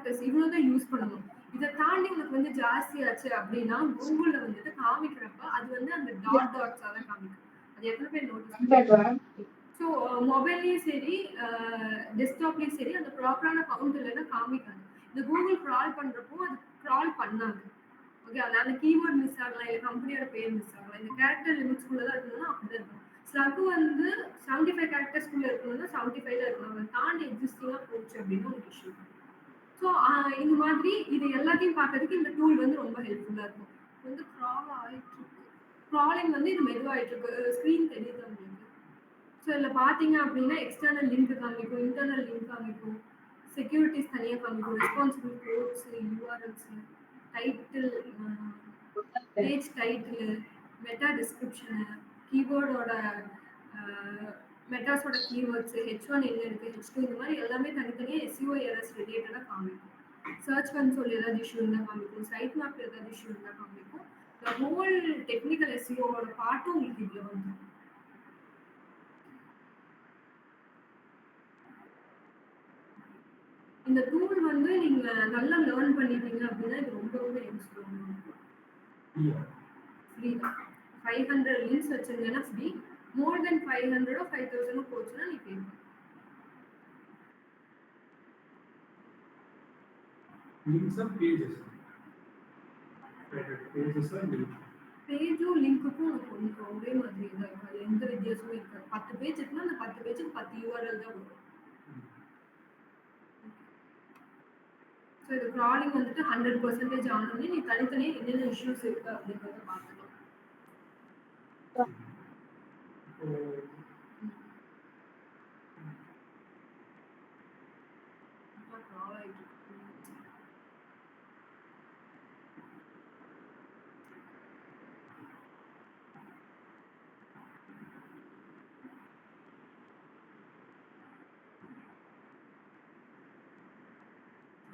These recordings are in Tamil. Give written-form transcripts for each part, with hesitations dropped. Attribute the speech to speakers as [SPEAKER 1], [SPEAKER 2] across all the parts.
[SPEAKER 1] கேரக்டர்ஸ் இவ்வளோ தான் யூஸ் பண்ணணும். இத தாண்டி உனக்கு வந்து ஜாஸ்தியாச்சு அப்படின்னா, Googleல வந்துட்டு காமிக்கிறப்ப, அது வந்து அந்த டாட்ஸா தான் காமிக்கும். அது எத்தன பேர் நோட்டீஸ் பண்ணிருக்கீங்க? ஸோ மொபைல்லயும் சரி, டெஸ்க்டாப்லயும் சரி, அந்த ப்ராப்பரான கவுண்ட் இல்லைன்னா காமிக்காது. இந்த Google கிரால் பண்றப்போ, அது கிரால் பண்ணாது. ஓகே. அதனால கீவேர்ட் மிஸ் ஆகலாம், இல்ல கம்பெனியோட பேர் மிஸ் ஆகலாம். இந்த கேரக்டர் லிமிட்ஸ்குள்ள தான் இருக்கணும்னா அப்படிதான் இருக்கணும். ஸ்லக் வந்து 75 கேரக்டர்ஸ்குள்ள இருக்கணும்னா 75ல இருக்கணும். அதை தாண்டி எக்ஸிஸ்டிங்கா போச்சு அப்படின்னா உங்களுக்கு இஷ்யூ. ஸோ இந்த மாதிரி இது எல்லாத்தையும் பார்க்கறதுக்கு இந்த டூல் வந்து ரொம்ப ஹெல்ப்ஃபுல்லா இருக்கும். இது வந்து கிரால் ஆயிட்டு இருக்கு. கிராலிங் வந்து இது மெதுவாயிட்டு இருக்கு. ஸ்க்ரீன் தெரியுது உங்களுக்கு. ஸோ இதுல பார்த்தீங்க அப்படின்னா எக்ஸ்டர்னல் லிங்க் காமிக்கும், இன்டர்னல் லிங்க் காமிக்கும், செக்யூரிட்டிஸ் தனியா காமிக்கும், responsible codes, URLs, title, page title, meta description, கீபோர்டோட மெட்டாஸோட கீவேர்ட்ஸ், H1 என்ன இருக்கு, H2 இந்த மாதிரி எல்லாமே தனித்தனியா SEO எரர்ஸ் ரிலேட்டடா காமிக்கும். சர்ச் கன்சோல் ஏதாவது இஷ்யூ இருந்தா காமிக்கும், சைட் மேப் ஏதாவது இஷ்யூ இருந்தா காமிக்கும். இந்த ஹோல் டெக்னிக்கல் SEOவோட பார்ட்டும் உங்களுக்கு இதுல வந்துடும். இந்த டூல் வந்து நீங்க நல்லா லேர்ன் பண்ணிட்டீங்க அப்படின்னா இது ரொம்ப ரொம்ப யூஸ்ஃபுல்லாக இருக்கும். ஃப்ரீ தான். 500 லிங்க்ஸ் வச்சிருந்தேன்னா ஃப்ரீ. மோர் தென் 500 5000 போச்சுன்னா நீ பே பண்ணணும்.
[SPEAKER 2] Links and pages. Pages and links.
[SPEAKER 1] பேஜும் லிங்க்குக்கும் கொஞ்சம் ஒரே மாதிரி தான் இருக்கும். அது எந்த வித்தியாசமும் இருக்காது. 10 பேஜ் இருக்குன்னா அந்த 10 பேஜுக்கு 10 URL தான் வரும். ஸோ இது கிராலிங் வந்துட்டு 100% ஆனோடனே நீ தனித்தனியா என்னென்ன இஷ்யூஸ் இருக்கு அப்படின்றத பார்த்துக்கலாம்.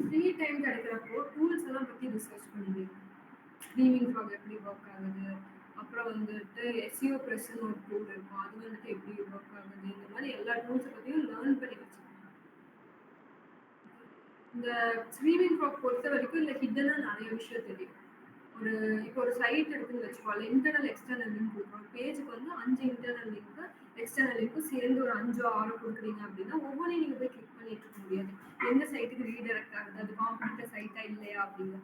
[SPEAKER 1] ஃப்ரீ டைம் கிடைக்கிறப்போ டூல்ஸ் எல்லாம் பத்தி ரிசர்ச் பண்ணுவீங்க. ஸ்ட்ரீமிங் ஃப்ராக் எப்படி ஒர்க் ஆகுது, அப்புறம் வந்துட்டு SEO ப்ரெஸ்ன்னு ஒரு டூல் இருக்கும், அது வந்துட்டு எப்படி ஒர்க் ஆகுது, இந்த மாதிரி எல்லா டூல்ஸை பற்றியும் லேர்ன் பண்ணி வச்சுக்கோங்க. இந்த ஸ்ட்ரீமிங் ஃப்ராக் பொறுத்த வரைக்கும் இல்லை ஹிட்டனாக நிறைய விஷயம் தெரியும். இப்போ ஒரு சைட் இருக்குன்னு வச்சுக்கோங்க, இன்டர்னல் எக்ஸ்டர்னல் லிங்க் இருக்கும். ஒரு பேஜுக்கு வந்து 5 இன்டர்னல் லிங்க் எக்ஸ்டர்னல் லிங்க்கும் சேர்ந்து ஒரு 5 6 கொடுக்குறீங்க அப்படின்னா ஒவ்வொன்றையும் நீங்கள் போய் கிளிக் பண்ணிட்டு இருக்க முடியாது. எந்த சைட்டுக்கு ரீடைரக்ட் ஆகுது, அது காம்படிட்டர் சைட்டா இல்லையா அப்படின்னு.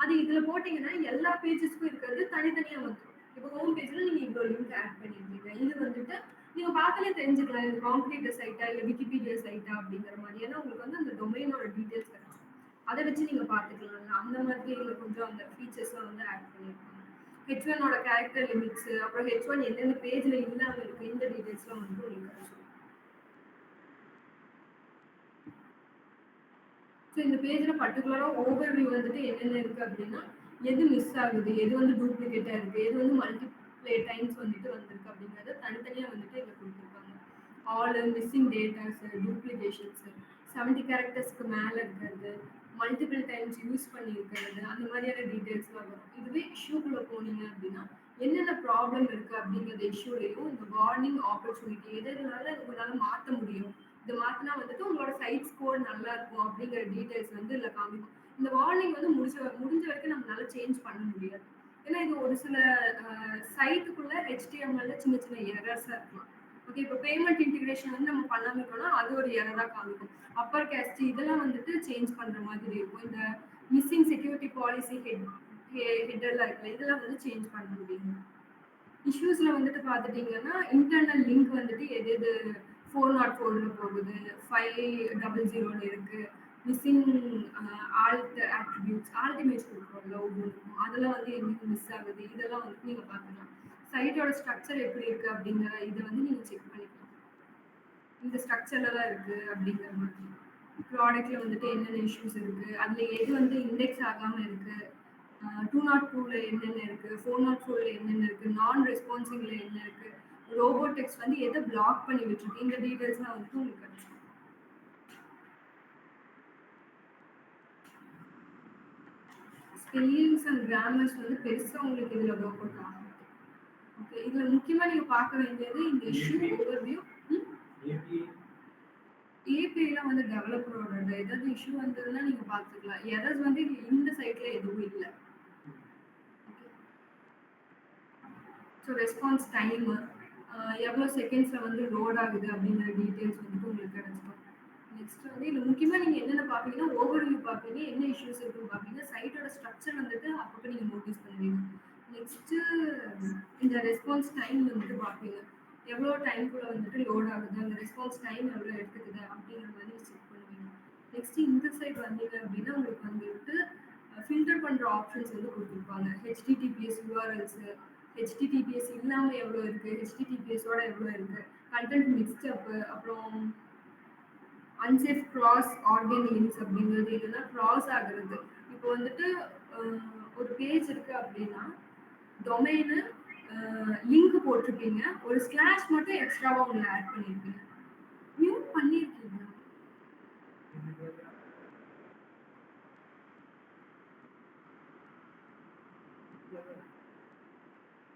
[SPEAKER 1] அது இதில் போட்டிங்கன்னா எல்லா பேஜஸ்க்கும் இருக்கிறது தனித்தனியாக வந்துடும். இப்போ ஹோம் பேஜில் நீங்கள் இவ்வளோ லிங்க் ஆட் பண்ணியிருக்கீங்க, இது வந்துட்டு நீங்கள் பார்த்தாலே தெரிஞ்சுக்கலாம் இது காம்படிட்டர் சைட்டா இல்லை விக்கிபீடியா சைட்டா அப்படிங்கிற மாதிரி. ஏன்னா உங்களுக்கு வந்து அந்த டொமைனோட டீட்டெயில்ஸ் கிடைக்கும். அதை வச்சு நீங்க பாத்துக்கலாம். அந்த மாதிரி கொஞ்சம் அந்த ஃபீச்சர்ஸ்லாம் வந்து ஆட் பண்ணிருக்காங்க. H1ஓட கேரக்டர் லிமிட்ஸ், அப்புறம் H1 எந்தெந்த பேஜ்ல இல்லாம இருக்கு, இந்த டீடைல்ஸ்லாம் வந்து உங்களுக்கு கிடைக்கும். ஸோ இந்த பேஜ்ல பர்டிகுலரா ஓவர்வியூ வந்துட்டு என்னென்ன இருக்கு அப்படின்னா, எது மிஸ் ஆகுது, எது வந்து டூப்ளிகேட்டா இருக்கு, எது வந்து மல்டிப்ளே டைம்ஸ் வந்துட்டு வந்திருக்கு அப்படிங்கறத தனித்தனியா வந்துட்டு இங்க கொடுத்துருக்காங்க. ஆல் மிஸ்ஸிங் டேட்டாஸ், டூப்ளிகேஷன்ஸ், 70 கேரக்டர்ஸ்க்கு மேல இருக்கிறது, மல்டிபிள் டைம்ஸ் யூஸ் பண்ணியிருக்கிறது, அந்த மாதிரியான டீடைல்ஸ்லாம் வரும். இதுவே இஷ்யூக்குள்ள போனீங்க அப்படின்னா என்னென்ன ப்ராப்ளம் இருக்கு அப்படிங்கிற இஷ்யூலையும் இந்த வார்னிங் ஆப்பர்ச்சுனிட்டி எதனால உங்களால மாற்ற முடியும், இது மாத்தினா வந்துட்டு உங்களோட சைட் ஸ்கோர் நல்லா இருக்கும் அப்படிங்கிற டீடைல்ஸ் வந்து இதுல காமிக்கும். இந்த வார்னிங் வந்து முடிஞ்ச வரைக்கும் நம்மளால சேஞ்ச் பண்ண முடியாது. ஏன்னா இது ஒரு சில சைட்டுக்குள்ள HTML சின்ன சின்ன எரர்ஸா இருக்கலாம். ஓகே. இப்போ பேமெண்ட் இன்டிகிரேஷன் வந்து நம்ம பண்ணாம இருக்கோம்னா அது ஒரு எரரா காமிக்கும். அப்பர் கேஸ்ட் இதெல்லாம் வந்துட்டு சேஞ்ச் பண்ற மாதிரி இருக்கும். இந்த மிஸ்ஸிங் செக்யூரிட்டி பாலிசி ஹெட்டர்லாம் இருக்குல்ல, இதெல்லாம் வந்து சேஞ்ச் பண்ண முடியும். இஷ்யூஸ்ல வந்துட்டு பார்த்துட்டீங்கன்னா இன்டர்னல் லிங்க் வந்துட்டு எது எது 404ல போகுது, 500ல இருக்கு, missing alt attributes, alt image கொடுக்குறோம்ல ஒவ்வொன்றுக்கும், அதெல்லாம் வந்து எங்களுக்கு மிஸ் ஆகுது, இதெல்லாம் வந்துட்டு நீங்க பார்க்கலாம். சைட்டோட ஸ்ட்ரக்சர் எப்படி இருக்கு அப்படிங்கிற இதை வந்து நீங்க செக் பண்ணிக்கலாம். இந்த ஸ்ட்ரக்சர்ல தான் இருக்கு அப்படிங்கிற மாதிரி. ப்ராடக்ட்ல வந்துட்டு என்னென்ன இஷ்யூஸ் இருக்கு, அதுல எது வந்து இண்டெக்ஸ் ஆகாம இருக்கு, 202ல என்னென்ன இருக்கு, 404ல என்னென்ன இருக்கு, நான் ரெஸ்பான்சிவ்ல என்ன இருக்கு, ரோபோடெக்ஸ் வந்து எதை பிளாக் பண்ணி வச்சிருக்கு, இந்த டீடைல்ஸ்லாம் வந்துட்டு உங்களுக்கு கிடைக்கும். ஸ்பெல்லிங்ஸ் அண்ட் கிராமர்ஸ் வந்து பெருசா உங்களுக்கு இதுல ஒர்க் அவுட் ஆகும். ஓகே. இதுல முக்கியமா நீங்க பார்க்க வேண்டியது இந்த இஷ்யூ ஓவர்வியூ. ஏபிஐலாம் வந்து டெவலப்பரோட ஏதாவது இஷ்யூ வந்ததுன்னா நீங்க பார்த்துக்கலாம். எரர்ஸ் வந்து இந்த சைட்ல எதுவும் இல்ல. ஸோ ரெஸ்பான்ஸ் டைமு, எவ்வளோ செகண்ட்ஸ்ல வந்து லோட் ஆகுது அப்படிங்கிற டீட்டெயில்ஸ் வந்துட்டு உங்களுக்கு கிடைச்சிடும். நெக்ஸ்ட் வந்து இதுல முக்கியமா நீங்க என்னென்ன பார்ப்பீங்கன்னா, ஓவர்வியூ பார்ப்பீங்க, என்ன இஷ்யூஸ் இருக்குன்னு பார்ப்பீங்க, சைட்டோட ஸ்ட்ரக்சர் வந்துட்டு அப்பப்போ நீங்க நோட்டீஸ் பண்ணுவீங்க. நெக்ஸ்ட்டு இந்த ரெஸ்பான்ஸ் டைம் வந்துட்டு பார்ப்பீங்க. எவ்வளோ டைம்குள்ள வந்துட்டு லோட் ஆகுது, அந்த ரெஸ்பான்ஸ் டைம் எவ்வளோ எடுத்துக்குது அப்படிங்கிற மாதிரி செக் பண்ணுவீங்க. நெக்ஸ்ட் இந்த சைட் வந்தீங்க அப்படின்னா உங்களுக்கு வந்துட்டு ஃபில்டர் பண்ற ஆப்ஷன்ஸ் வந்து கொடுத்துருப்பாங்க. ஹெச்டிடிபிஎஸ் யூஆர்எல்ஸ், ஹெச்டிடிபிஎஸ் இல்லாம எவ்வளோ இருக்கு, ஹெச்டிடிபிஎஸோட எவ்வளோ இருக்கு, கண்டென்ட் மிக்ஸ்ட் அப், அப்புறம் அன்சேஃப் கிராஸ் ஆர்கன் லிங்க்ஸ் அப்படிங்கிறது இதெல்லாம் கிராஸ் ஆகுறது. இப்போ வந்துட்டு ஒரு பேஜ் இருக்கு அப்படின்னா டொமைனு லிங்க் போட்டிருப்பீங்க, ஒரு ஸ்லாஷ் மட்டும் எக்ஸ்ட்ராவா ஒன்று ஆட் பண்ணியிருப்பீங்க. மியூட் பண்ணியிருக்கீங்க.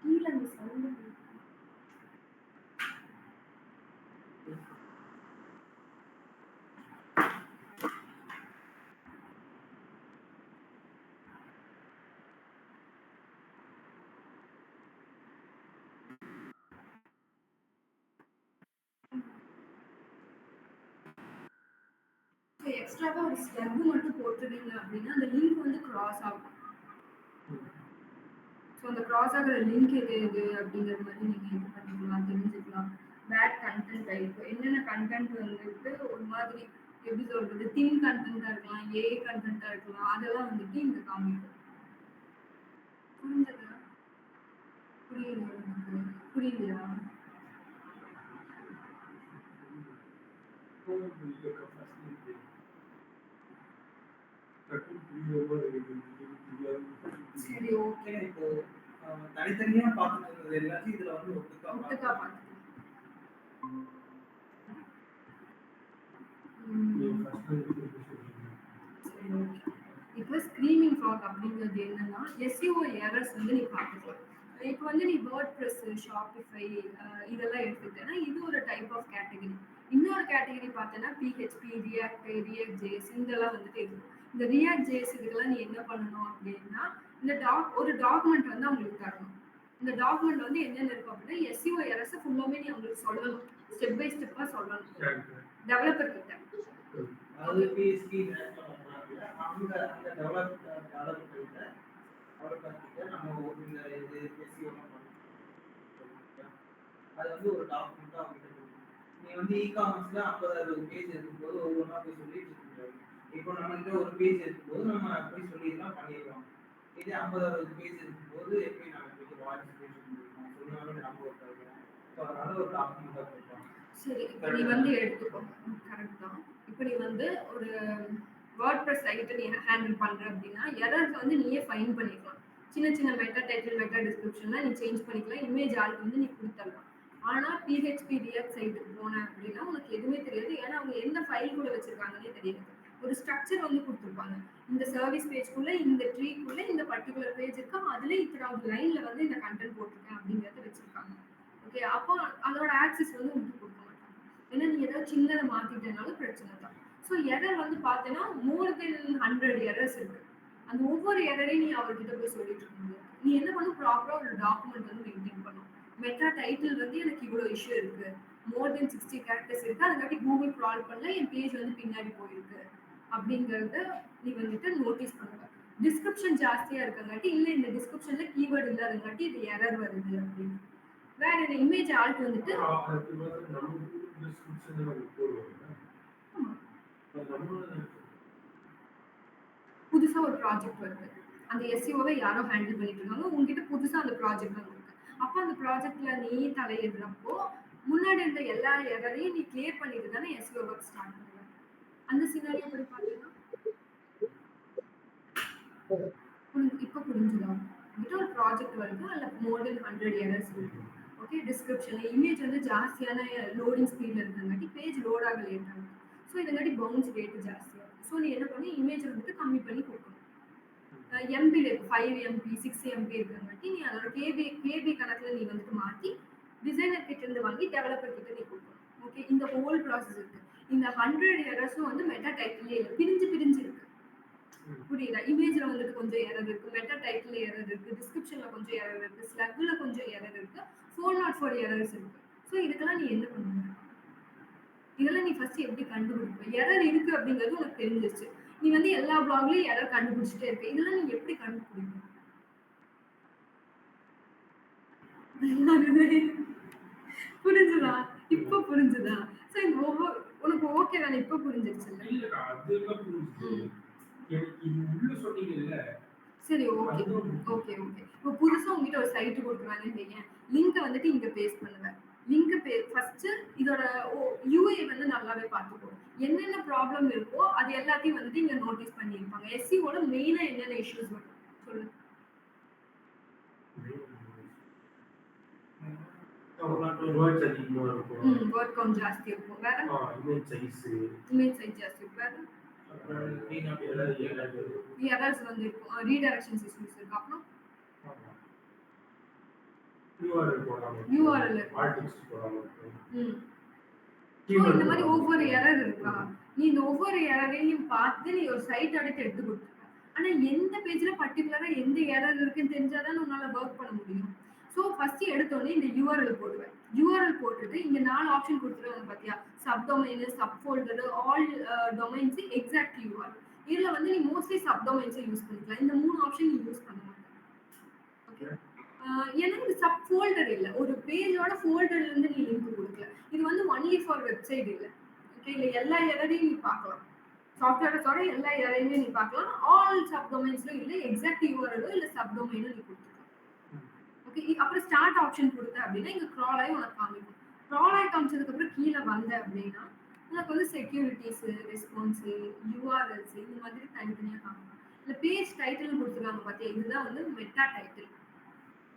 [SPEAKER 1] கீழே அந்த சவுண்ட் எக்ஸ்ட்ராவா ஒரு ஸ்டெப் மட்டும் போட்டுருவீங்க அப்படின்னா அந்த லிங்க் வந்து கிராஸ் ஆகும். ஸோ அந்த கிராஸ் ஆகிற லிங்க் எது எது அப்படிங்கிற மாதிரி நீங்கள் இது பண்ணிக்கலாம், தெரிஞ்சுக்கலாம். பேட் கண்டென்ட் டைப், என்னென்ன கண்டென்ட் வந்துட்டு ஒரு மாதிரி எப்படி சொல்றது, தின் கண்டென்ட்டாக இருக்கலாம், ஏ கண்டென்ட்டாக இருக்கலாம், அதெல்லாம் வந்துட்டு இங்கே காமிக்கும். புரிஞ்சதா? புரியலையா உங்களுக்கு? புரியலையா? சரி, ஓகே.
[SPEAKER 3] இப்போ தனித்தனியா பார்த்துட்டு இருந்தது எல்லாத்தையும் இதுல வந்து
[SPEAKER 1] ஒட்டுக்கா பார்த்துக்கலாம். சரி, ஓகே. இப்போ ஸ்க்ரீமிங் ஃப்ராக் அப்படிங்கிறது என்னன்னா எஸ்இஓ எரர்ஸ் வந்து நீ பார்த்துக்கலாம். இப்போ வந்து நீ வேர்ட்பிரஸ், ஷாப்பிஃபை இதெல்லாம் எடுத்துக்கிட்டேன்னா இது ஒரு டைப் ஆஃப் கேட்டகரி. இன்னொரு கேட்டகரி பார்த்தேன்னா பிஹெச்பி, ரியாக்ட் ஜேஎஸ் இதெல்லாம் வந்துட்டு இருக்கு. இந்த ரியாக்ட் ஜேஎஸ் இதுக்கெல்லாம் நீ என்ன பண்ணணும் அப்படின்னா இந்த ஒரு டாக்குமெண்ட் வந்து அவங்களுக்கு தரணும். இந்த டாக்குமெண்ட் வந்து என்னென்ன இருக்கும் அப்படின்னா எஸ்இஓ எரர்ஸை ஃபுல்லாமே நீ அவங்களுக்கு சொல்லணும், ஸ்டெப் பை ஸ்டெப்பாக சொல்லணும் டெவலப்பர் கிட்ட.
[SPEAKER 3] அதாவது பிஎஸ்பி அவங்க அந்த டெவலப்பர் கிட்ட நம்ம இந்த இது எஸ்இஓ அது வந்து ஒரு டாக்குமெண்ட் அவங்க கிட்ட கொடுக்கணும். நீ வந்து இ-காமர்ஸ்ல 50-60 பேஜ் இருக்கும்போது ஒவ்வொன்றா போய் சொல்லிட்டு இருக்க. இப்போ நம்ம கிட்ட ஒரு பேஜ் இருக்கும்போது நம்ம போய் சொல்லிடலாம், பண்ணிடலாம். இதே 50-60 பேஜ் இருக்கும்போது எப்படி நம்ம போய் வாட்ஸ் சொன்னாலும் நம்ம அதனால ஒரு டாக்குமெண்டா கொடுப்பாங்க.
[SPEAKER 1] சரி, இப்போ நீ வந்து எடுத்துக்கோ, கரெக்ட் தான். இப்போ நீ வந்து ஒரு வேர்ட்பிரஸ் சைட்டை நீ ஹேண்டில் பண்ற அப்படின்னா எரர்ஸ் வந்து நீயே ஃபைன் பண்ணிக்கலாம். சின்ன சின்ன மெட்டா டைட்டில், மெட்டா டிஸ்கிரிப்ஷன்லாம் நீ சேஞ்ச் பண்ணிக்கலாம், இமேஜ் ஆளுக்கு வந்து நீ கொடுத்துடலாம். ஆனால் பிஹெச்பி ரியாக்ட் சைட்டுக்கு போனேன் அப்படின்னா உனக்கு எதுவுமே தெரியாது. ஏன்னா அவங்க எந்த ஃபைல் கூட வச்சிருக்காங்கன்னே தெரியாது. ஒரு ஸ்ட்ரக்சர் வந்து கொடுத்துருப்பாங்க. இந்த சர்வீஸ் பேஜ்க்குள்ள, இந்த ட்ரீக்குள்ள இந்த பர்டிகுலர் பேஜ் இருக்கா, அதுல இத்தனாவது லைன்ல வந்து இந்த கண்டென்ட் போட்டிருக்கேன் அப்படிங்கறத வச்சிருக்காங்க. ஓகே, அப்போ அதோட ஆக்சஸ் வந்து உங்களுக்கு கொடுக்க மாட்டாங்க. ஏன்னா நீ ஏதாவது சின்னதை மாத்திட்டனாலும் பிரச்சனை தான். ஸோ எரர் வந்து பார்த்தேன்னா மோர் தென் 100 எரர்ஸ் இருக்கு. அந்த ஒவ்வொரு எரரையும் நீ அவர்கிட்ட போய் சொல்லிட்டு இருக்க முடியாது. நீ என்ன பண்ணும், ப்ராப்பரா ஒரு டாக்குமெண்ட் வந்து மெயின்டைன் பண்ணும். மெட்டா டைட்டில் வந்து எனக்கு இவ்வளோ இஷ்யூ இருக்கு, மோர் தென் 60 கேரக்டர்ஸ் இருக்கு, அதுக்காட்டி கூகுள் க்ரால் பண்ணல என் பேஜ் வந்து பின்னாடி போயிருக்கு அப்படிங்கறத நீ வந்துட்டு நோட்டீஸ் பண்ணுவ. டிஸ்கிரிப்ஷன் ஜாஸ்தியா இருக்கங்காட்டி இல்ல இந்த டிஸ்கிரிப்ஷன்ல கீவேர்டு இல்லாதங்காட்டி இது எரர் வருது அப்படின்னு. வேற என்ன இமேஜ் ஆல்ட் வந்துட்டு புதுசா ஒரு ப்ராஜெக்ட் வருது, அந்த எஸ்இஓவை யாரோ ஹேண்டில் பண்ணிட்டு இருக்காங்க, உங்ககிட்ட புதுசா அந்த ப்ராஜெக்ட் வந்துருக்கு. அப்போ அந்த ப்ராஜெக்ட்ல நீ தலையிடுறப்போ முன்னாடி இருந்த எல்லா எரரையும் நீ கிளியர் பண்ணிட்டு தானே எஸ்இஓ ஒர்க் ஸ்டார்ட் பண்ணுவ. அந்த சினாரியோ படி பார்த்தீங்கன்னா இப்போ புரிஞ்சுதா? உங்ககிட்ட ஒரு ப்ராஜெக்ட் வருது, அதுல மோர் தென் 100 எரர்ஸ் இருக்கு. ஓகே, டிஸ்கிரிப்ஷன்ல இமேஜ் வந்து ஜாஸ்தியான லோடிங் ஸ்பீட்ல இருக்கிறங்காட்டி பேஜ் லோட் ஆக லேட் ஆகும். ஸோ இதங்காட்டி பவுன்ஸ் ரேட் ஜாஸ்தியாக இருக்கும். ஸோ நீ என்ன பண்ணி இமேஜ் வந்துட்டு கம்மி பண்ணி கொடுக்கணும். எம்பியில் இருக்கு, 5 எம்பி 6 எம்பி இருக்கிறங்காட்டி நீ அதோட கேபி கணக்கில் நீ வந்துட்டு மாற்றி டிசைனர் கிட்ட இருந்து வாங்கி டெவலப்பர் கிட்ட நீ கொடுக்கணும். ஓகே, இந்த ஹோல் ப்ராசஸ் இருக்கு. இந்த 100 எரர்ஸும் வந்து மெட்டா டைட்டிலே இல்ல. பிரிஞ்சு பிரிஞ்சு இருக்கு. புரியுதா? இமேஜ்ல வந்துட்டு கொஞ்சம் எரர் இருக்கு. மெட்டா டைட்டில்ல எரர் இருக்கு. டிஸ்கிரிப்ஷன்ல கொஞ்சம் எரர் இருக்கு. ஸ்லக்ல கொஞ்சம் எரர் இருக்கு. 404 எரர்ஸ் இருக்கு. சோ இதுக்கெல்லாம் நீ என்ன பண்ணுவ? இதெல்லாம் நீ ஃபர்ஸ்ட் எப்படி கண்டுபிடிப்ப? எரர் இருக்கு அப்படிங்கிறது உனக்கு தெரிஞ்சிருச்சு. நீ வந்து எல்லா ப்ளாக்லயும் எரர் கண்டுபிடிச்சிட்டே இருக்க. இதெல்லாம் நீ எப்படி கண்டுபிடிப்ப? புரிஞ்சுதா? இப்ப புரிஞ்சுதா? சோ இந்த உனக்கு ஓகே தானே? இப்ப புரிஞ்சிருச்சுல்ல?
[SPEAKER 2] இல்லடா, அதெல்லாம் புரிஞ்சுது.
[SPEAKER 1] ம்.
[SPEAKER 2] எனக்கு இது உள்ள சொன்னீங்கல்ல,
[SPEAKER 1] சரி ஓகே.
[SPEAKER 2] அதுதான் புரிஞ்சுது.
[SPEAKER 1] Okay, okay. இப்போ புதுசா உன்கிட்ட ஒரு சைட் குடுக்குறாங்கன்னு வையேன். லிங்க்க வந்துட்டு இங்க பேஸ்ட் பண்ணுவ. ஃபர்ஸ்ட் இதோட யூஐ வந்து நல்லாவே பார்த்துக்கோ. என்னென்ன ப்ராப்ளம் இருக்கோ அது எல்லாத்தையும் வந்துட்டு இங்க நோட்டீஸ் பண்ணியிருப்பாங்க. எஸ்சிஓட மெயினா என்னென்ன இஷ்யூஸ் வரும்? சொல்லு.
[SPEAKER 2] வேர்ட்ஸ் அதிகமா இருக்கும்.
[SPEAKER 1] வேர்ட் கவுண்ட் ஜாஸ்தி இருக்கும். வேற?
[SPEAKER 2] இமேஜ் சைஸ்,
[SPEAKER 1] இமேஜ் சைஸ் ஜாஸ்தி இருக்கும். வேற?
[SPEAKER 2] அப்புறம்
[SPEAKER 1] எரர்ஸ் வந்து இருக்கும். ரீடைரக்ஷன்ஸ் இஷ்யூஸ் இருக்கு. அப்புறம்
[SPEAKER 2] URL போடாம இருக்கும்.
[SPEAKER 1] URL இருக்கும்.
[SPEAKER 2] alt text போடாம இருக்கும்.
[SPEAKER 1] ம். So,
[SPEAKER 2] Keyword
[SPEAKER 1] இந்த மாதிரி
[SPEAKER 2] போடாம
[SPEAKER 1] ஒவ்வொரு
[SPEAKER 2] இருக்கும்.
[SPEAKER 1] எரர் இருக்கா? நீ இந்த ஒவ்வொரு எரரையும் பார்த்து நீ ஒரு சைட் ஆடிட் எடுத்து கொடுத்துருக்க. ஆனா எந்த பேஜ்ல பர்டிகுலரா எந்த எரர் இருக்குன்னு தெரிஞ்சாதான் உன்னால ஒர்க் பண்ண முடியும். ஸோ ஃபர்ஸ்ட் எடுத்தோடனே இந்த யூஆர்எல் போடுவேன். யூஆர்எல் போட்டுட்டு இங்க 4 ஆப்ஷன் கொடுத்துருவாங்க பாத்தியா? Sub domain, sub folder, all domains, exact URL. இதுல வந்து நீ மோஸ்ட்லி சப் டொமைன்ஸை யூஸ் பண்ணிக்கலாம். இந்த 3 ஆப்ஷன் நீ யூஸ் பண்ண மாட்டேன். ஓகே. ஏன்னா இது சப் ஃபோல்டர் இல்ல. ஒரு பேஜோட ஃபோல்டர்ல இருந்து நீ லிங்க் கொடுக்கல. இது வந்து ஒன்லி ஃபார் வெப்சைட் இல்ல. ஓகே, இல்ல எல்லா எரரையும் நீ பார்க்கலாம். சாஃப்ட்வேரோட எல்லா எரரையுமே நீ பார்க்கலாம். ஆல் சப் டொமைன்ஸ்ல இல்ல எக்ஸாக்ட் யூஆர்எல் இல்ல சப் டொமைனோ நீ கொடுத்துக்கலாம். ஓகே, அப்புறம் ஸ்டார்ட் ஆப்ஷன் கொடுத்த அப்படின்னா இங்க க்ரால் ஆகி உனக்கு காமிக்கும். க்ரால் ஆகி காமிச்சதுக்கு அப்புறம் கீழே வந்த அப்படின்னா உனக்கு வந்து செக்யூரிட்டிஸ், ரெஸ்பான்ஸ், யூஆர்எல்ஸ் இந்த மாதிரி தனித்தனியா காமிக்கும். இந்த பேஜ் டைட்டில் கொடுத்துருக்காங்க பாத்தியா? இதுதான் வந்து மெட்டா டைட்டில்.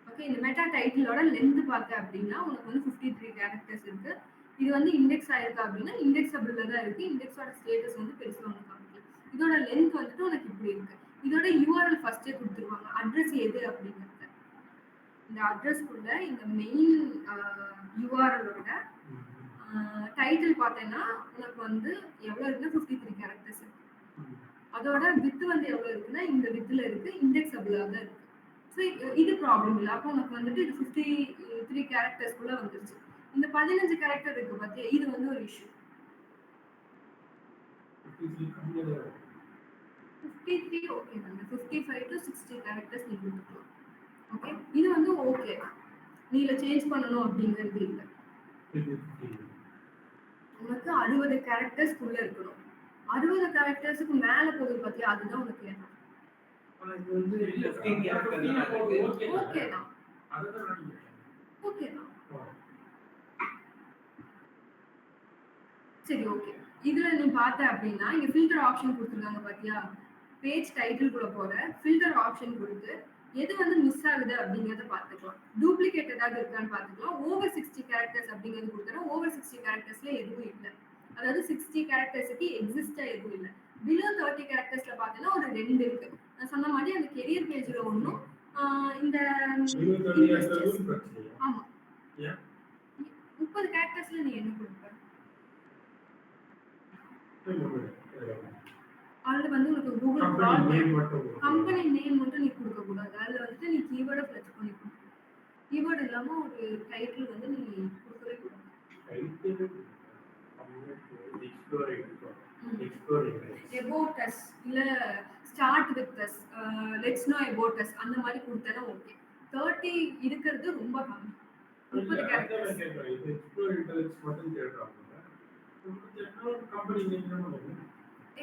[SPEAKER 1] ஓகே, இந்த மெட்டா டைட்டிலோட லென்த் பார்த்த அப்படின்னா உனக்கு வந்து 53 கேரக்டர்ஸ் இருக்கு. இது வந்து இண்டெக்ஸ் ஆயிருக்கு அப்படின்னா இண்டெக்ஸபிள்ல தான் இருக்கு. இண்டெக்ஸோட ஸ்டேட்டஸ் வந்து பெருசா உனக்கு காமிக்கல. இதோட லென்த் வந்துட்டு உனக்கு இப்படி இருக்கு. இதோட யூஆர்எல் ஃபர்ஸ்டே கொடுத்துருவாங்க. அட்ரஸ் எது அப்படிங்கிறது. இந்த அட்ரஸ்க்குள்ள இந்த மெயின் யூஆர்எலோட டைட்டில் பார்த்தேன்னா உனக்கு வந்து எவ்வளவு இருக்குன்னா 53 கேரக்டர்ஸ் இருக்கு. அதோட வித் வந்து எவ்வளவு இருக்குன்னா இந்த வித்ல இருக்கு, இண்டெக்ஸபிளா தான் இருக்கு. ஸோ இது ப்ராப்ளம் இல்லை. அப்போ உனக்கு வந்துட்டு இது 53 கேரக்டர்ஸ்குள்ள வந்துருச்சு. இந்த 15 கேரக்டர் இருக்கு பாத்தியா? இது வந்து ஒரு இஷ்யூ. 53 ஓகே தாங்க. 55 to 60 கேரக்டர்ஸ் நீ கொடுத்துக்கலாம். ஓகே, இது வந்து ஓகே. நீ இதில் சேஞ்ச் பண்ணணும் அப்படிங்கிறது இல்லை. உனக்கு 60 கேரக்டர்ஸ்க்குள்ள இருக்கணும். 60 கேரக்டர்ஸுக்கு மேல போகுது பாத்தியா? அதுதான் உனக்கு வேணும். ஓகே தான். ஓகே தான். சரி ஓகே. இதுல நீ பார்த்த அப்படின்னா இங்க ஃபில்டர் ஆப்ஷன் கொடுத்துருக்காங்க பாத்தியா? பேஜ் டைட்டில் போற ஃபில்டர் ஆப்ஷன் கொடுத்து எது வந்து மிஸ் ஆகுது அப்படிங்கறத பார்த்துக்கலாம். டூப்ளிகேட் ஏதாவது இருக்கான்னு பார்த்துக்கலாம். ஓவர் 60 கேரக்டர்ஸ் அப்படிங்கிறது கொடுத்தா ஓவர் 60 கேரக்டர்ஸ்ல எதுவும் இல்லை. அதாவது 60 கேரக்டர்ஸுக்கு எக்ஸிஸ்டா எதுவும் இல்லை. பிலோ 30 கேரக்டர்ஸ்ல பார்த்தீங்கன்னா ஒரு 2 இருக்கு. நான் சொன்ன மாதிரி அந்த கெரியர் பேஜ்ல ஒன்றும் இந்த ஆமா 30 கேரக்டர்ஸ்ல நீ என்ன கொடுப்ப? அதுல வந்து உனக்கு கூகுள் கம்பெனி நேம் மட்டும் நீ கொடுக்க கூடாது. அதுல வந்துட்டு நீ கீவேர்டை ஃபிளெக்ஸ் பண்ணிக்கணும். கீவேர்டு இல்லாம ஒரு டைட்டில் வந்து நீ கொடுக்கவே கூடாது. About us இல்ல start with us, let's know about us அந்த மாதிரி கொடுத்தனா ஓகே. 30 இருக்கிறது ரொம்ப கம்மி. 30 கேரக்டர்ஸ்.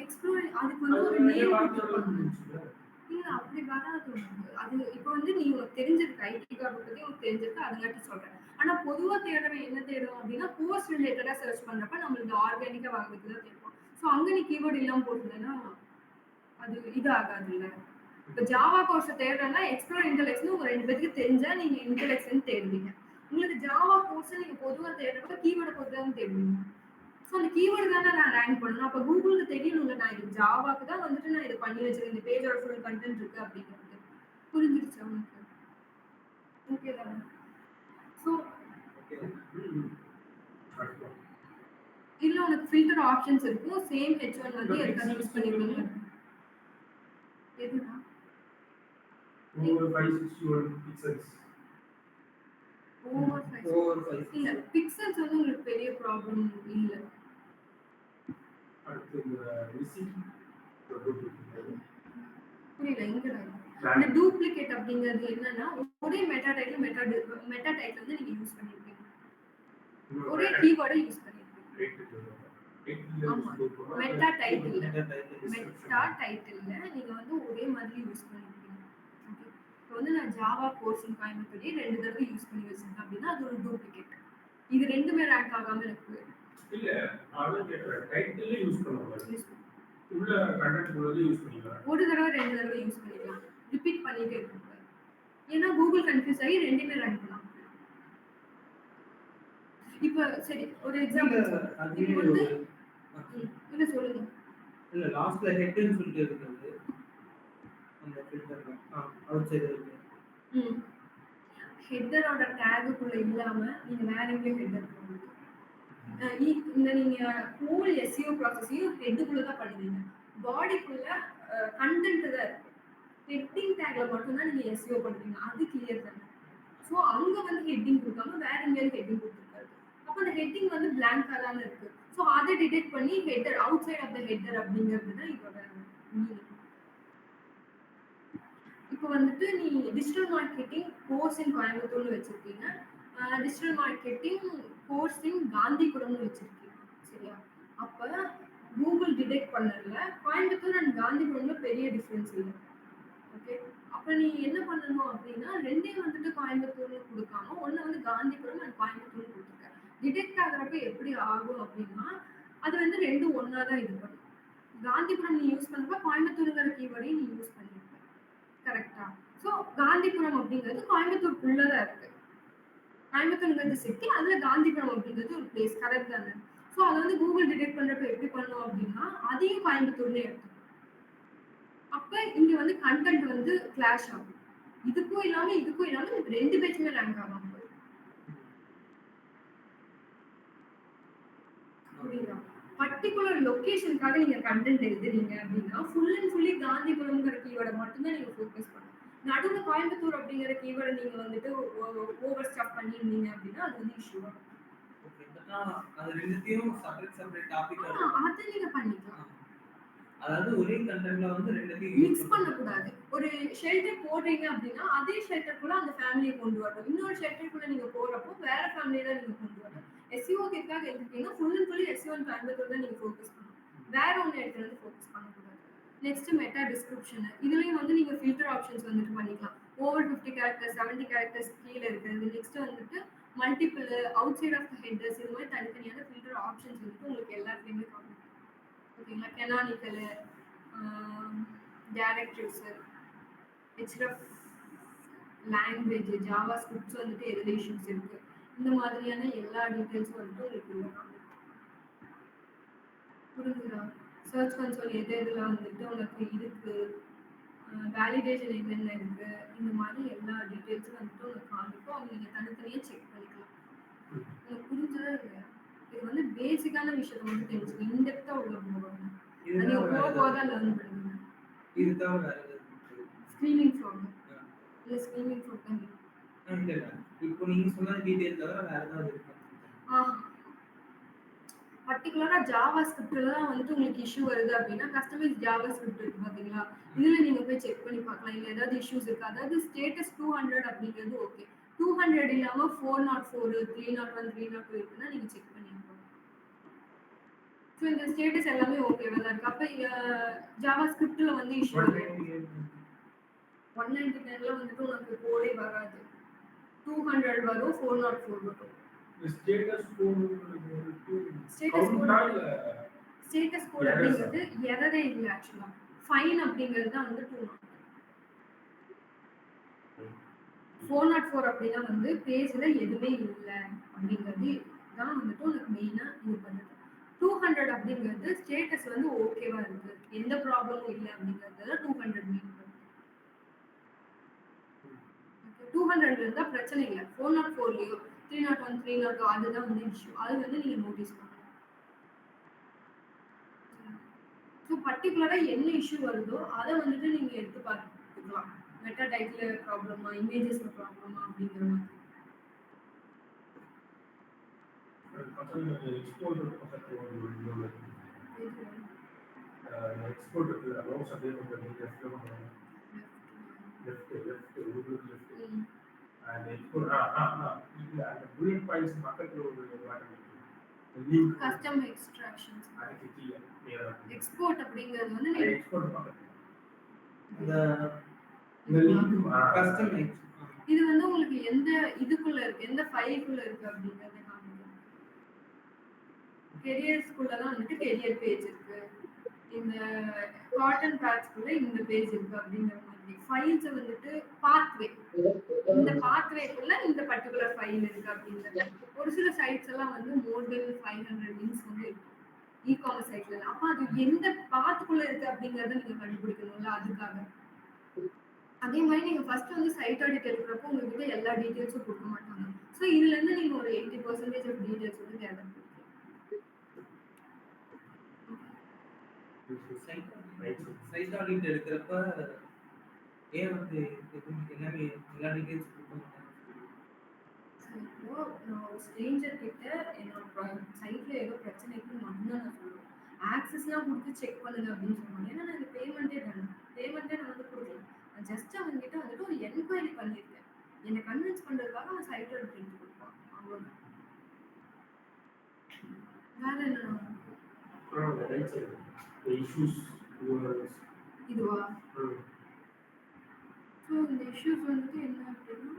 [SPEAKER 1] எக்ஸ்ப்ளோர் அதுக்கு வந்து ஒரு நேம் கொடுத்துருப்பாங்க. இல்ல அப்படி வராது. அது இப்போ வந்து நீ உனக்கு தெரிஞ்சிருக்கு ஐடி கார்டு பத்தி உனக்கு தெரிஞ்சிருக்கு அதங்காட்டி சொல்றேன். ஆனா பொதுவா தேடுறவன் என்ன தேடுவோம் அப்படின்னா கோர்ஸ் ரிலேட்டடா சர்ச் பண்றப்ப நம்மளுக்கு ஆர்கானிக்கா வாங்குறதுக்கு தான் தேடுவோம். ஸோ அங்க நீ கீவேர்டு இல்லாம போட்டுருந்தேன்னா அது இது ஆகாது இல்ல. இப்போ ஜாவா கோர்ஸ் தேடுறேன்னா எக்ஸ்ப்ளோர் இன்டெலெக்ட்ஸ்னு உங்க 2 பேருக்கு தெரிஞ்சா நீங்க இன்டெலெக்ட்ஸ்னு தேடுவீங்க. உங்களுக்கு ஜாவா கோர்ஸ் நீங்க பொதுவா தேடுறப்ப கீவேர்டை பொறுத்து தான் தேடுவீங்க. ஸோ அந்த கீவேர்டு தானே நான் ரேங்க் பண்ணணும். அப்போ கூகுளுக்கு தெரியணும்ல நான் இது ஜாவாக்கு தான் வந்துட்டு நான் இதை பண்ணி வச்சிருக்கேன். இந்த பேஜோட ஃபுல் கண்டென்ட் இருக்கு அப்படிங்கிறது புரிஞ்சிருச்சு உனக்கு? ஓகே தானே? ஸோ இதுல உனக்கு ஃபில்டர் ஆப்ஷன்ஸ் இருக்கும். சேம் H1 வந்து எதுக்காக யூஸ் பண்ணிக்கலாம். எதுனா
[SPEAKER 2] over 561 pixels.
[SPEAKER 1] ஓவர் 5
[SPEAKER 3] ஓவர் 5
[SPEAKER 1] இல்ல பிக்சல்ஸ் வந்து உங்களுக்கு பெரிய ப்ராப்ளம் இல்ல.
[SPEAKER 2] அடுத்து இந்த receipt
[SPEAKER 1] புரியல எங்கடா இது? இந்த டூப்ளிகேட் அப்படிங்கிறது என்னன்னா ஒரே மெட்டா டைப்ல வந்து நீங்க யூஸ் பண்ணிருப்பீங்க. ஒரே கீவேர்டை யூஸ் பண்ணிருப்பீங்க. ஆமா மெட்டா டைட்டில் நீங்க வந்து ஒரே மாதிரி யூஸ் பண்ணிருப்பீங்க. ஓகே இப்போ வந்து நான் ஜாவா கோர்ஸ் இன் கோயம்புத்தூர்லயே 2 தடவை யூஸ் பண்ணி வச்சிருக்கேன் அப்படின்னா அது ஒரு டூப்ளிகேட். இது ரெண்டுமே ரேங்க் ஆகாம எனக்கு
[SPEAKER 2] இல்ல அதான் கேக்குறேன் டைட்டில் யூஸ் பண்ணுவாங்க
[SPEAKER 1] யூஸ்
[SPEAKER 2] உள்ள கண்டென்ட் உள்ளது யூஸ் பண்ணிக்கலாம்
[SPEAKER 1] ஒரு தடவை 2 தடவை யூஸ் பண்ணிக்கலாம். ரிப்பீட் பண்ணிட்டே இருக்கக்கூடாது. ஏன்னா கூகுள் கன்ஃபியூஸ் ஆகி ரெண்டுமே ரன் பண்ணலாம். இப்போ சரி ஒரு எக்ஸாம்பிள் இப்போ வந்து இல்ல சொல்லுங்க.
[SPEAKER 3] இல்ல லாஸ்ட்ல ஹெட்னு சொல்லிட்டு இருக்குது அந்த ஃபில்டர்ல அவுட் சைடு இருக்கு.
[SPEAKER 1] ஹெட்டரோட டேகுக்குள்ள இல்லாம நீங்க வேற எங்கேயும் ஹெட்டர் போடுங்க. இந்த நீங்க ஹோல் SEO ப்ராசஸையும் ஹெட்டுக்குள்ள தான் பண்ணுவீங்க. பாடிக்குள்ள கண்டென்ட் தான் இருக்கு. ஹெட்டிங் டேக்ல மட்டும் தான் நீங்க SEO பண்ணுவீங்க. அது கிளியர் தானே. ஸோ அங்க வந்து ஹெட்டிங் கொடுக்காம வேற எங்கேயாவது ஹெட்டிங் கொடுத்துருக்காரு. அப்போ அந்த ஹெட்டிங் வந்து பிளாங்கா தானே இருக்கு. ஸோ அதை டிடெக்ட் பண்ணி header outside of the header அப்படிங்கிறது தான் இதோட மீனிங். இப்போ வந்துட்டு நீ டிஜிட்டல் மார்க்கெட்டிங் கோர்ஸ் இன் கோயம்புத்தூர்னு வச்சிருக்கீங்க. டிஜிட்டல் மார்க்கெட்டிங் கோர்ஸ் இன் காந்திபுரம்னு வச்சிருக்கீங்க. சரியா? அப்ப கூகுள் டிடெக்ட் பண்ணல கோயம்புத்தூர் அண்ட் காந்திபுரம்ல பெரிய டிஃபரன்ஸ் இல்லை. ஓகே அப்ப நீ என்ன பண்ணணும் அப்படின்னா ரெண்டையும் வந்துட்டு கோயம்புத்தூர்னு கொடுக்காம ஒன்னு வந்து காந்திபுரம் அண்ட் கோயம்புத்தூர்னு கொடுத்துருக்க. டிடெக்ட் ஆகுறப்ப எப்படி ஆகும் அப்படின்னா அது வந்து ரெண்டும் ஒன்னா தான் இது பண்ணும். காந்திபுரம் நீ யூஸ் பண்றப்ப கோயம்புத்தூருங்கிற கீவேர்டையும் நீ யூஸ் பண்ணிருக்க. கரெக்டா? ஸோ காந்திபுரம் அப்படிங்கிறது கோயம்புத்தூருக்குள்ளதான் இருக்கு. கோயம்புத்தூருங்கிறது சிட்டி, அதுல காந்திபுரம் அப்படிங்கிறது ஒரு பிளேஸ். கரெக்ட் தானே? ஸோ அதை வந்து கூகுள் டிடெக்ட் பண்றப்ப எப்படி பண்ணும் அப்படின்னா அதையும் கோயம்புத்தூர்லயே எடுத்துக்கும். அப்ப இங்க வந்து கண்டென்ட் வந்து கிளாஷ் ஆகும். இதுக்கும் இல்லாம இது ரெண்டு பேஜ்மே ரேங்க் ஆகும். புரியுதா? பர்டிகுலர் லொகேஷனுக்காக நீங்க கண்டென்ட் எழுதுறீங்க அப்படின்னா ஃபுல் அண்ட் ஃபுல்லி காந்திபுரம்ங்கிற கீவேர்டை மட்டும்தான் நீங்க ஃபோக்கஸ் பண்ணணும். நடுவுல கோயம்புத்தூர் அப்படிங்கிற கீவேர்டை நீங்க வந்துட்டு ஓவர் ஸ்டாப் பண்ணிருந்தீங்க அப்படின்னா அது வந்து இஷ்யூ வரும்.
[SPEAKER 3] ஓகே அது ரெண்டுத்தையும் செப்பரேட் டாபிக்கா
[SPEAKER 1] அதை நீங்க பண்ணிக்கலாம்.
[SPEAKER 3] அதாவது ஒரே கண்டென்ட்ல வந்து ரெண்டுத்தையும்
[SPEAKER 1] மிக்ஸ் பண்ணக்கூடாது. ஒரு ஷெல்டர் போடுறீங்க அப்படின்னா அதே ஷெல்டருக்குள்ள அந்த ஃபேமிலியை கொண்டு வரணும். இன்னொரு ஷெல்டருக்குள்ள நீங்க போறப்போ வேற ஃபேமிலியை தான் நீங்க கொண்டு வரணும். SEO கேட்காக எடுத்துட்டீங்கன்னா full and fully SEO and Coimbatore தான் நீங்க ஃபோக்கஸ் பண்ணணும். வேற ஒன்று இடத்துல வந்து ஃபோக்கஸ் பண்ணக்கூடாது. Next meta description. இதுலயும் வந்து நீங்க ஃபில்டர் ஆப்ஷன்ஸ் வந்துட்டு பண்ணிக்கலாம். ஓவர் 50 கேரக்டர்ஸ் 70 கேரக்டர்ஸ் கீழே இருக்கிறது. நெக்ஸ்ட் வந்துட்டு multiple outside of the headers இது மாதிரி தனித்தனியான ஃபில்டர் ஆப்ஷன்ஸ் வந்துட்டு உங்களுக்கு எல்லாத்துலேயுமே காமிக்கும். ஓகேங்களா? Canonical directives href language Java scripts வந்துட்டு எதுல இஷ்யூஸ் இருக்கு இந்த மாதிரியான எல்லா டீடைல்ஸும் வந்துட்டு உங்களுக்கு புரிஞ்சுதா? சர்ச் கன்சோல் எது எதுல வந்துட்டு உனக்கு இருக்கு வேலிடேஷன் என்னென்ன இருக்கு இந்த மாதிரி எல்லா டீடைல்ஸும் வந்துட்டு உங்களுக்கு காமிக்கும். அவங்க நீங்க தனித்தனியா செக் பண்ணிக்கலாம். உங்களுக்கு புரிஞ்சதா இல்லையா? இது வந்து பேசிக்கான விஷயத்தை வந்து தெரிஞ்சுக்க இன்டெப்தா உள்ள போவாங்க. அது போக லேர்ன் பண்ணுங்க.
[SPEAKER 3] இது தவிர வேற ஏதாவது
[SPEAKER 1] ஸ்கிரீனிங் ஃபார்ம் இல்ல ஸ்கிரீனிங் ஃபார்ம்
[SPEAKER 3] இல்ல இப்போ நீங்க சொன்ன டீடைல் தவிர வேற ஏதாவது இருக்கா?
[SPEAKER 1] பர்டிகுலரா ஜாவா ஸ்கிரிப்ட்ல தான் வந்துட்டு உங்களுக்கு இஷ்யூ வருது அப்படின்னா கஸ்டமைஸ் ஜாவா ஸ்கிரிப்ட் இருக்கு பாத்தீங்களா? இதுல நீங்க போய் செக் பண்ணி பார்க்கலாம். இல்ல ஏதாவது இஷ்யூஸ் இருக்கு. அதாவது ஸ்டேட்டஸ் 200 அப்படிங்கிறது ஓகே. 200 இல்லாம 404 301 302 இருக்குன்னா நீங்க செக் பண்ணிக்கணும். ஸோ இந்த ஸ்டேட்டஸ் எல்லாமே ஓகேவா தான் இருக்கு. அப்ப ஜாவா ஸ்கிரிப்ட்ல வந்து இஷ்யூ 199ல வந்துட்டு உங்களுக்கு கோடே வராது. 200 வரும் 404 வரும்.
[SPEAKER 2] ஸ்டேட்டஸ் கோட்
[SPEAKER 1] அப்படிங்கிறது எரரே இல்லை. ஆக்சுவலா ஃபைன் அப்படிங்கிறது தான் வந்து 404 அப்படின்னா வந்து பேஜ்ல எதுவுமே இல்லை அப்படிங்கிறது தான் வந்துட்டு உனக்கு மெயினா இது பண்ணுது. 200 அப்படிங்கிறது ஸ்டேட்டஸ் வந்து ஓகேவா இருக்கு எந்த ப்ராப்ளமும் இல்லை அப்படிங்கிறது 200 மீன் பண்ணுது. 200 இருந்தா பிரச்சனை இல்லை. 404லயோ 301 302 அதுதான் வந்து இஷ்யூ. அது வந்து நீங்க நோட்டீஸ் பண்ணணும். ஸோ பர்டிகுலரா என்ன இஷ்யூ வருதோ அதை வந்துட்டு நீங்க எடுத்து பார்த்துக்கலாம். மெட்டா டைப்ல ப்ராப்ளமா, இமேஜஸ்ல ப்ராப்ளமா அப்படிங்கிற மாதிரி.
[SPEAKER 2] எக்ஸ்போர்ட் பக்கத்துல ஒரு இன்னொரு எக்ஸ்போர்ட் இருக்கு மவுஸ் அப்படியே கொஞ்சம் லெஃப்ட் லெஃப்ட் லெஃப்ட் உங்களுக்கு லெஃப்ட்
[SPEAKER 1] ம்.
[SPEAKER 2] அண்ட் எக்ஸ்போர்ட் இல்ல அந்த புல்லட் பாயிண்ட்ஸ் பக்கத்துல ஒரு பட்டன் இருக்கு லிங்க்
[SPEAKER 1] கஸ்டம் எக்ஸ்ட்ராக்ஷன்ஸ்.
[SPEAKER 2] அதுக்கு கீழே நேரா
[SPEAKER 1] எக்ஸ்போர்ட் அப்படிங்கிறது வந்து
[SPEAKER 2] அது
[SPEAKER 1] நீங்க
[SPEAKER 2] எக்ஸ்போர்ட் பக்கத்துல
[SPEAKER 3] இந்த
[SPEAKER 2] இந்த லிங்க்
[SPEAKER 3] கஸ்டம்
[SPEAKER 1] இது வந்து உங்களுக்கு எந்த இதுக்குள்ள இருக்கு, எந்த ஃபைலுக்குள்ள இருக்கு அப்படிங்கறத காமிக்கும். கெரியர்ஸ்குள்ள தான் வந்துட்டு கெரியர் பேஜ் இருக்கு. இந்த காட்டன் பேட்ச்க்குள்ள இந்த பேஜ் இருக்கு அப்படிங்கிற மாதிரி. ஃபைல்ஸ் வந்துட்டு பாத்வே, இந்த பாத்வேக்குள்ள இந்த பர்டிகுலர் ஃபைல் இருக்கு அப்படிங்கிறது. ஒரு சில சைட்ஸ் எல்லாம் வந்து மோர் தென் 500 லிங்க்ஸ் வந்து இருக்கு இ-காமர்ஸ் சைட்ல. அப்ப அது எந்த பாத்துக்குள்ள இருக்கு அப்படிங்கறத நீங்க கண்டுபிடிக்கணும்ல, அதுக்காக. அதே மாதிரி நீங்க ஃபர்ஸ்ட் வந்து சைட் ஆடிட் எடுக்கிறப்போ உங்ககிட்ட எல்லா டீடைல்ஸும் கொடுக்க மாட்டாங்க. ஸோ இதுல இருந்து நீங்க ஒரு 80% ஆஃப் டீடைல்ஸ் வந்து கேதர் பண்ணிக்கலாம்.
[SPEAKER 3] சைட் ஆடிட் எடுக்கிறப்ப ஏன் வந்து எல்லாமே எல்லா டீடைல்ஸ் கொடுக்க மாட்டாங்க?
[SPEAKER 1] இப்போ நான் ஒரு ஸ்ட்ரேஞ்சர் கிட்ட என்னோட சைட்ல ஏதோ பிரச்சனை இருக்குன்னு மட்டும் தான் நான் சொல்லுவேன். ஆக்சஸ்லாம் கொடுத்து செக் பண்ணுங்க அப்படின்னு சொல்லுவாங்க. ஏன்னா நான் இந்த பேமெண்ட்டே நான் வந்து கொடுக்கல. நான் ஜஸ்ட் அவங்ககிட்ட வந்துட்டு ஒரு என்கொயரி பண்ணியிருக்கேன். என்னை கன்வின்ஸ் பண்றதுக்காக அவன் சைட்ல எடுத்து கொடுப்பான். அவ்வளவுதான். வேற என்ன? இதுவா? ஸோ இந்த இஷ்யூஸ் வந்துட்டு என்ன அப்படின்னா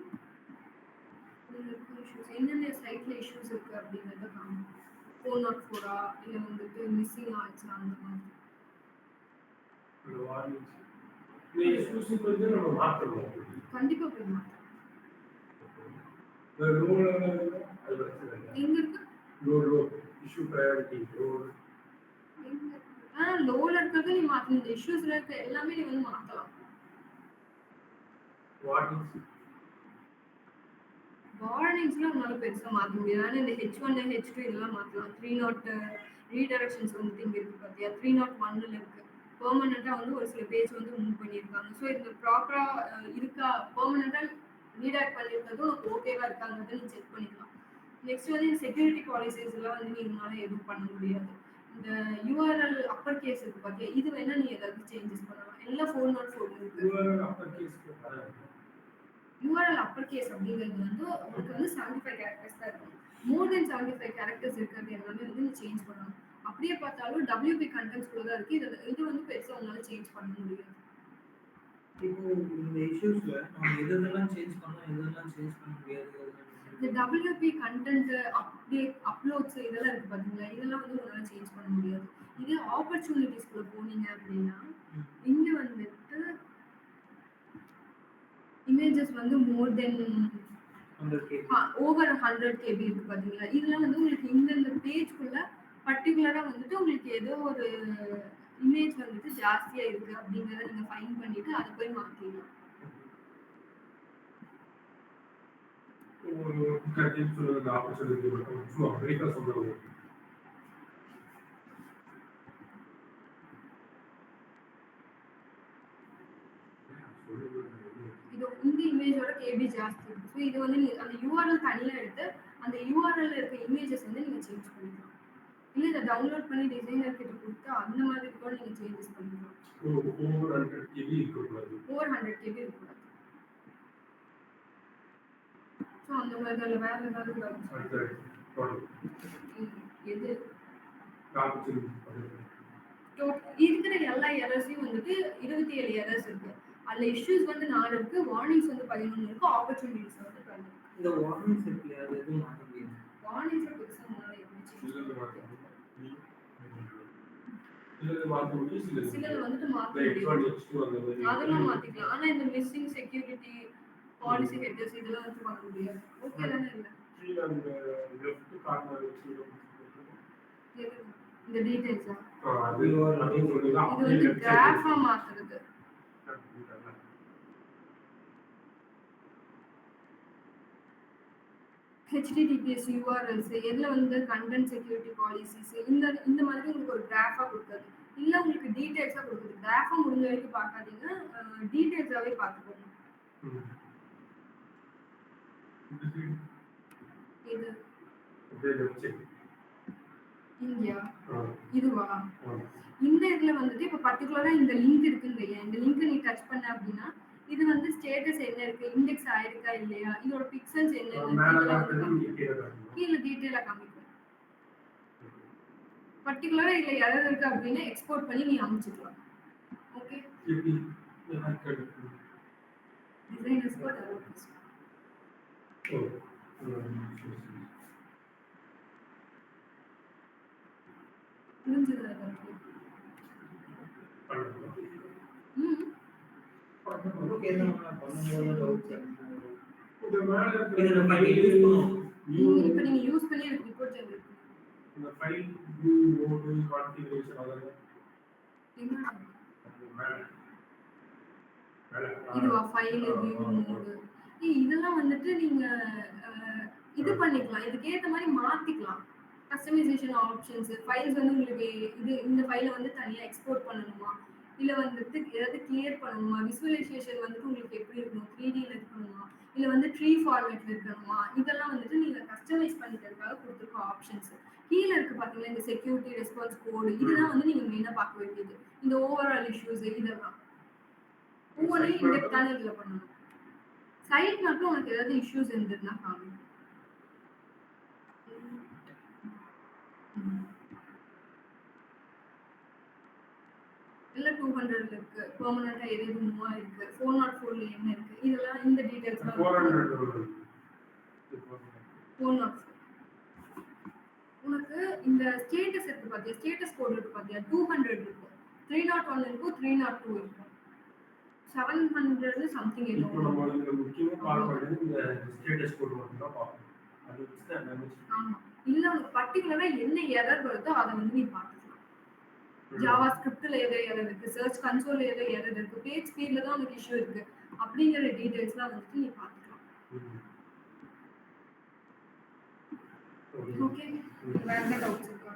[SPEAKER 1] என்னென்ன சைட்ல இஷ்யூஸ் இருக்கு அப்படிங்கறத காமிக்கும். 404 இல்ல வந்துட்டு மிஸ்ஸிங் ஆச்சு அந்த மாதிரி. கண்டிப்பா போய் மாத்தலாம். எங்க இருக்கு? லோல இருக்கிறது நீ மாத்தணும். இந்த இஷ்யூஸ்ல இருக்க எல்லாமே நீ வந்து மாத்தலாம். வார்னிங்ஸ்ல உன்னால பெருசா மாத்த முடியாது. ஆனா இந்த H1 H2 இதெல்லாம் மாத்தலாம். 3 ரீடைரக்ஷன்ஸ் வந்து இங்க இருக்கு பாத்தியா? 301ல இருக்கு. பெர்மனன்ட்டா வந்து ஒரு சில பேஜ் வந்து மூவ் பண்ணிருக்காங்க. ஸோ இந்த ப்ராப்பரா இருக்கா, பெர்மனன்ட்டா ரீடைரக்ட் பண்ணிருக்கிறது உனக்கு ஓகேவா இருக்காங்கிறத நீ செக் பண்ணிக்கலாம். நெக்ஸ்ட் வந்து இந்த செக்யூரிட்டி பாலிசிஸ் எல்லாம் வந்து நீங்களால எதுவும் பண்ண முடியாது. இந்த URL அப்பர் கேஸ் இருக்கு பாத்தியா? இது வேணா நீ ஏதாவது சேஞ்சஸ் பண்ணலாம். எல்லாம் 404 இருக்கு. URL அப்பர் கேஸ் அப்படிங்கிறது வந்து உங்களுக்கு வந்து 75 கேரக்டர்ஸ் தான் இருக்கும். மோர் தென் 75 கேரக்டர்ஸ் இருக்கிறது எல்லாமே வந்து நீ சேஞ்ச் பண்ணணும். அப்படியே பார்த்தாலும் WP கண்டென்ட்ஸ் கூட தான் இருக்கு. இது வந்து பெருசா உங்களால சேஞ்ச் பண்ண முடியாது.
[SPEAKER 3] இப்போ இந்த இஷ்யூஸ்ல நம்ம எதெல்லாம் சேஞ்ச் பண்ணலாம், எதெல்லாம் சேஞ்ச் பண்ண முடியாது?
[SPEAKER 1] இந்த WP கண்டென்ட் அப்டேட் அப்லோட்ஸ் இதெல்லாம் இருக்கு பாத்தீங்களா? இதெல்லாம் வந்து உங்களால சேஞ்ச் பண்ண முடியாது. இதே ஆப்பர்ச்சுனிட்டிஸ்குள்ள போனீங்க அப்படின்னா இங்க வந்துட்டு இமேஜஸ் வந்து மோர் தென்
[SPEAKER 3] 100 KB.
[SPEAKER 1] ஓவர் 100 KB இருக்கு பாத்தீங்களா? இதெல்லாம் வந்து உங்களுக்கு இந்த பேஜ்க்குள்ள பர்டிகுலரா வந்துட்டு உங்களுக்கு ஏதோ ஒரு இமேஜ் வந்துட்டு ஜாஸ்தியா இருக்கு அப்படிங்கறத நீங்க ஃபைண்ட் பண்ணிட்டு அதை போய் மாத்திடலாம். இது இந்த இமேஜோட கேபி ஜாஸ்தி இருக்கு. ஸோ இது வந்து நீங்க அந்த URL தனியா எடுத்து அந்த URL இருக்க இமேஜஸ் வந்து நீங்க சேஞ்ச் பண்ணிக்கலாம். இல்ல இதை டவுன்லோட் பண்ணி டிசைனர் கிட்ட கொடுத்து அந்த மாதிரி கூட நீங்க சேஞ்சஸ் பண்ணிக்கலாம்.
[SPEAKER 2] 400 KB இருக்கக்கூடாது.
[SPEAKER 1] 400 KB இருக்கக்கூடாது. ஸோ அந்த மாதிரி வேற ஏதாவது எது இருக்கிற எல்லா எரர்ஸையும் வந்துட்டு 27 எரர்ஸ் இருக்கு. அதுல இஷ்யூஸ் வந்து 4 இருக்கு, வார்னிங்ஸ் வந்து 11 இருக்கு, ஆப்பர்ச்சுனிட்டிஸ் வந்து 12 இருக்கு.
[SPEAKER 3] இந்த வார்னிங்ஸ் இருக்குல்ல, அது எதுவும் மாற்ற முடியாது.
[SPEAKER 1] வார்னிங்ஸ்ல பெருசா உங்களால எப்படி சேஞ்ச் பண்ண முடியாது. சிலது வந்துட்டு மாத்த முடியும். அதெல்லாம் மாத்திக்கலாம். ஆனா இந்த மிஸ்ஸிங் செக்யூரிட்டி பாலிசி ஹெட்டர்ஸ் இதெல்லாம் வந்து பண்ண முடியாது. ஓகே தானே? இல்ல இந்த டீடைல்ஸா இது வந்து கிராஃபா மாத்துறது. HTTPS URLs எதுல வந்து கண்டென்ட் செக்யூரிட்டி பாலிசிஸ் இந்த மாதிரி உங்களுக்கு ஒரு கிராஃபா கொடுக்குறது. இல்ல உங்களுக்கு டீடைல்ஸா கொடுக்குது. கிராஃபா முடிஞ்ச வரைக்கும் பார்க்காதீங்க. டீடைல்ஸாவே பார்த்துக்கோங்க.
[SPEAKER 2] ம். இந்த சைடு
[SPEAKER 1] இது
[SPEAKER 2] அப்படியே லெஃப்ட் சைடு.
[SPEAKER 1] இங்கயா?
[SPEAKER 2] ஆ.
[SPEAKER 1] இதுவா?
[SPEAKER 2] ஆ.
[SPEAKER 1] இந்த இதுல வந்துட்டு இப்ப பர்ட்டிகுலரா இந்த லிங்க் இருக்குங்கய்யா. இந்த லிங்க் நீ டச் பண்ண அப்படின்னா, இது வந்து ஸ்டேட்டஸ் என்ன இருக்கு, இண்டெக்ஸ் ஆயிருக்கா இல்லையா, இதோட பிக்சல்ஸ் என்னென்ன
[SPEAKER 2] மேல
[SPEAKER 1] இதெல்லாம் வந்து
[SPEAKER 2] காட்டுறது இங்க
[SPEAKER 1] காமிக்கும்.
[SPEAKER 2] கீழே காட்டணும்.
[SPEAKER 1] கீழ டீட்டெயிலா காமிக்கும். பர்ட்டிகுலரா இதுல எரர் இருக்கு அப்படின்னா எக்ஸ்போர்ட் பண்ணி நீ அனுப்பிச்சுக்கலாம். ஓகே.
[SPEAKER 2] எப்படி ஹேக் எடுக்கணும்.
[SPEAKER 1] டிசைனர்ஸ் கூட டெவலப்பர்ஸ்.
[SPEAKER 2] ஓ. சரி, சரி.
[SPEAKER 1] புரிஞ்சது அதற்கு.
[SPEAKER 2] பண்ணணும்.
[SPEAKER 1] ம்.
[SPEAKER 3] நமக்கு என்ன பண்ணும்போது டவுட்ஸ்
[SPEAKER 2] இந்த மேல
[SPEAKER 3] இதை
[SPEAKER 2] இருக்கிற
[SPEAKER 3] நம்ம
[SPEAKER 2] ஃபைல்
[SPEAKER 3] யூஸ் பண்ணுவோம்.
[SPEAKER 1] இப்ப நீங்க யூஸ் பண்ணி எனக்கு ரிப்போர்ட் ஜெனரேட் பண்ணுங்க.
[SPEAKER 2] இந்த ஃபைல் வியூ மோடு கான்ஃபிகரேஷன் அதெல்லாம்
[SPEAKER 1] என்ன?
[SPEAKER 2] மேல மேல
[SPEAKER 1] இதுவா ஃபைல் வியூ மோடு. இதெல்லாம் வந்துட்டு நீங்க இது பண்ணிக்கலாம். இதுக்கு ஏத்த மாதிரி மாத்திக்கலாம். கஸ்டமைசேஷன் ஆப்ஷன்ஸ் ஃபைல்ஸ் வந்து உங்களுக்கு இது இந்த ஃபைலை வந்து தனியா எக்ஸ்போர்ட் பண்ணணுமா, இல்ல வந்துட்டு ஏதாவது கிளியர் பண்ணணுமா, விசுவலைசேஷன் வந்துட்டு உங்களுக்கு எப்படி இருக்கணும், 3Dல இருக்கணுமா, இல்ல வந்து ட்ரீ ஃபார்மேட்ல இருக்கணுமா, இதெல்லாம் வந்துட்டு நீங்க கஸ்டமைஸ் பண்ணிக்கிறதுக்காக கொடுத்துருக்க ஆப்ஷன்ஸ். கீழ இருக்கு பாத்தீங்களா இந்த செக்யூரிட்டி ரெஸ்பான்ஸ் கோடு, இதுதான் வந்து நீங்க மெயினா பார்க்க வேண்டியது. இந்த ஓவரால் இஷ்யூஸ் இதெல்லாம் ஒவ்வொன்றையும் இன்டெப்த்தான இதுல பண்ணணும். சைட் மட்டும் உனக்கு ஏதாவது இஷ்யூஸ் இருந்ததுன்னா காமிக்கும். இல்ல 200 இருக்கு, பெர்மனண்டா எது மூவ் ஆயிருக்கு, 404 என்ன இருக்கு, இதெல்லாம் இந்த டீடைல்ஸ்லாம்
[SPEAKER 2] 400 வருது.
[SPEAKER 1] 404. உனக்கு இந்த ஸ்டேட்டஸ் இருக்கு பாத்தியா, ஸ்டேட்டஸ் கோட் இருக்கு பாத்தியா, 200 இருக்கும், 301 இருக்கும், 302 இருக்கும், 700 சம்திங்
[SPEAKER 2] இப்போ
[SPEAKER 1] இருக்கும்.
[SPEAKER 2] நம்ம இதுல முக்கியமா பார்க்க வேண்டியது இந்த ஸ்டேட்டஸ் கோட் மட்டும் தான் பார்க்கணும். அது வச்சு தான் மேனேஜ்
[SPEAKER 1] ஆமா. இல்ல உனக்கு பர்ட்டிகுலரா என்ன எரர் வருதோ அதை வந்து நீ பார்த்துக்கலாம். ஜாவா ஸ்கிரிப்ட்ல எது எரர் இருக்கு, சர்ச் கன்சோல்ல எது எரர் இருக்கு, பேஜ் ஸ்பீட்ல தான் உனக்கு இஷ்யூ இருக்கு அப்படிங்கிற டீடைல்ஸ்லாம் வந்துட்டு நீ பார்த்துக்கலாம். ஓகே. வேற என்ன டவுட்ஸ் இருக்கா?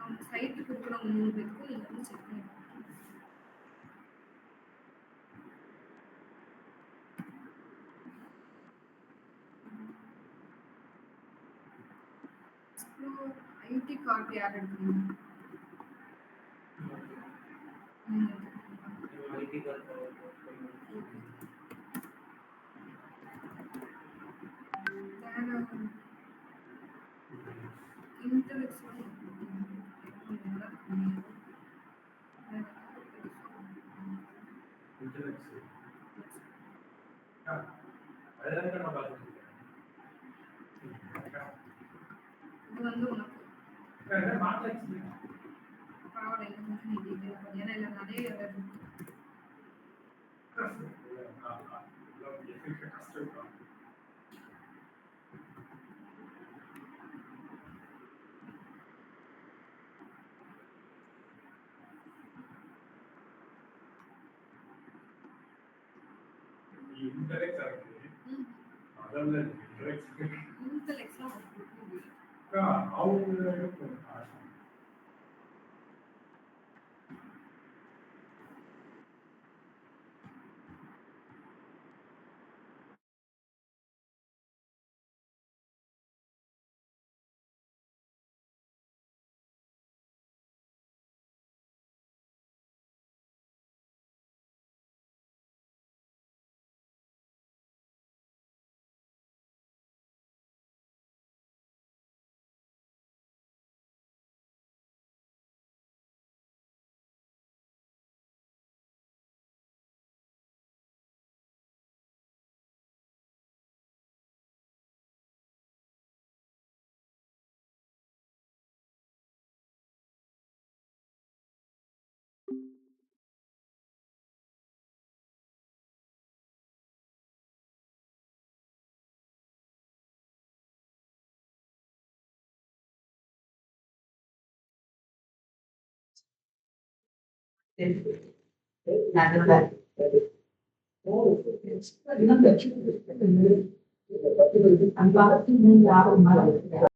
[SPEAKER 1] நம்ம சைட்டு கொடுக்குறவங்க 3 பேருக்கு நீங்க வந்து செக் பண்ணி பார்க்கலாம். ஐடி கார்டு யார் எடுக்கணும்?
[SPEAKER 3] ஐடி கார்டு
[SPEAKER 1] இன்டெலெக்ஸ்
[SPEAKER 2] அதெல்லாம் நான் பார்த்துருக்கேன்.
[SPEAKER 1] இது வந்து உனக்கு
[SPEAKER 2] மாத்தாச்சு.
[SPEAKER 1] பரவாயில்ல, இன்னும் கொஞ்சம் நீ டீட்டெயிலாக பண்ணி, ஏன்னா இல்லை நிறைய error இருக்கு.
[SPEAKER 2] கஷ்டம். இன்டெலெக்ட் ஆகுது. அதெல்லாம்
[SPEAKER 1] இன்டெலெக்ட்ஸ்லாம்
[SPEAKER 2] அவங்க
[SPEAKER 4] அந்த